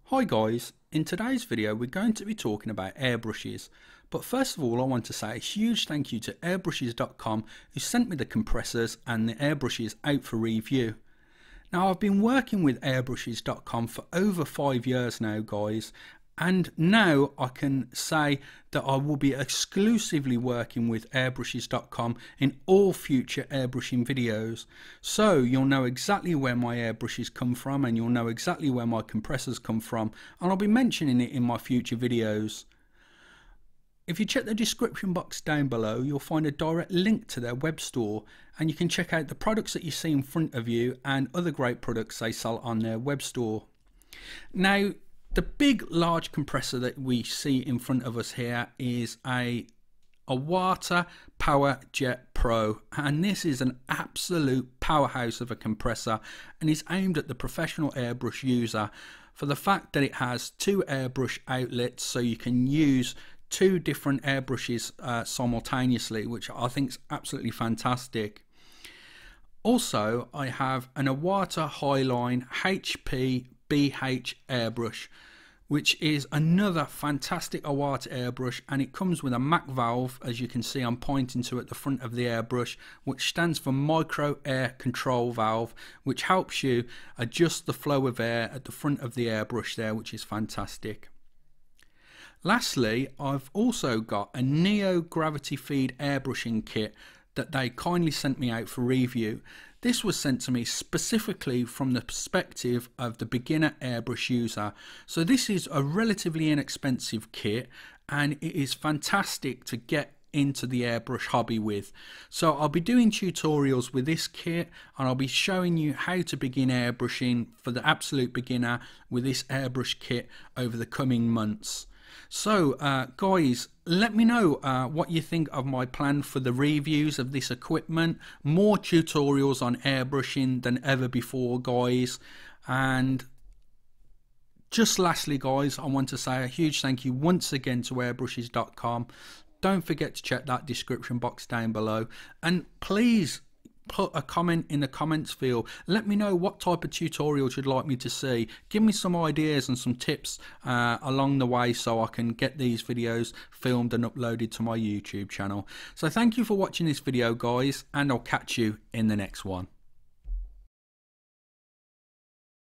Hi guys, in today's video we're going to be talking about airbrushes, but first of all I want to say a huge thank you to airbrushes.com who sent me the compressors and the airbrushes out for review. Now I've been working with airbrushes.com for over 5 years now guys, and now I can say that I will be exclusively working with airbrushes.com in all future airbrushing videos. So you'll know exactly where my airbrushes come from and you'll know exactly where my compressors come from, and I'll be mentioning it in my future videos. If you check the description box down below, you'll find a direct link to their web store, and you can check out the products that you see in front of you and other great products they sell on their web store. Now, the big large compressor that we see in front of us here is a Awata Power Jet Pro, and this is an absolute powerhouse of a compressor and is aimed at the professional airbrush user for the fact that it has two airbrush outlets, so you can use two different airbrushes simultaneously, which I think is absolutely fantastic. Also, I have an Awata Highline HP BH airbrush, which is another fantastic Awata airbrush, and it comes with a MAC valve, as you can see I'm pointing to at the front of the airbrush, which stands for micro air control valve, which helps you adjust the flow of air at the front of the airbrush there, which is fantastic. Lastly, I've also got a Neo gravity feed airbrushing kit that they kindly sent me out for review. This was sent to me specifically from the perspective of the beginner airbrush user. So this is a relatively inexpensive kit and it is fantastic to get into the airbrush hobby with. So I'll be doing tutorials with this kit and I'll be showing you how to begin airbrushing for the absolute beginner with this airbrush kit over the coming months. So guys, let me know what you think of my plan for the reviews of this equipment. More tutorials on airbrushing than ever before guys. And just lastly guys, I want to say a huge thank you once again to airbrushes.com. Don't forget to check that description box down below, and please put a comment in the comments field. Let me know what type of tutorials you'd like me to see. Give me some ideas and some tips along the way so I can get these videos filmed and uploaded to my YouTube channel. So thank you for watching this video guys, and I'll catch you in the next one.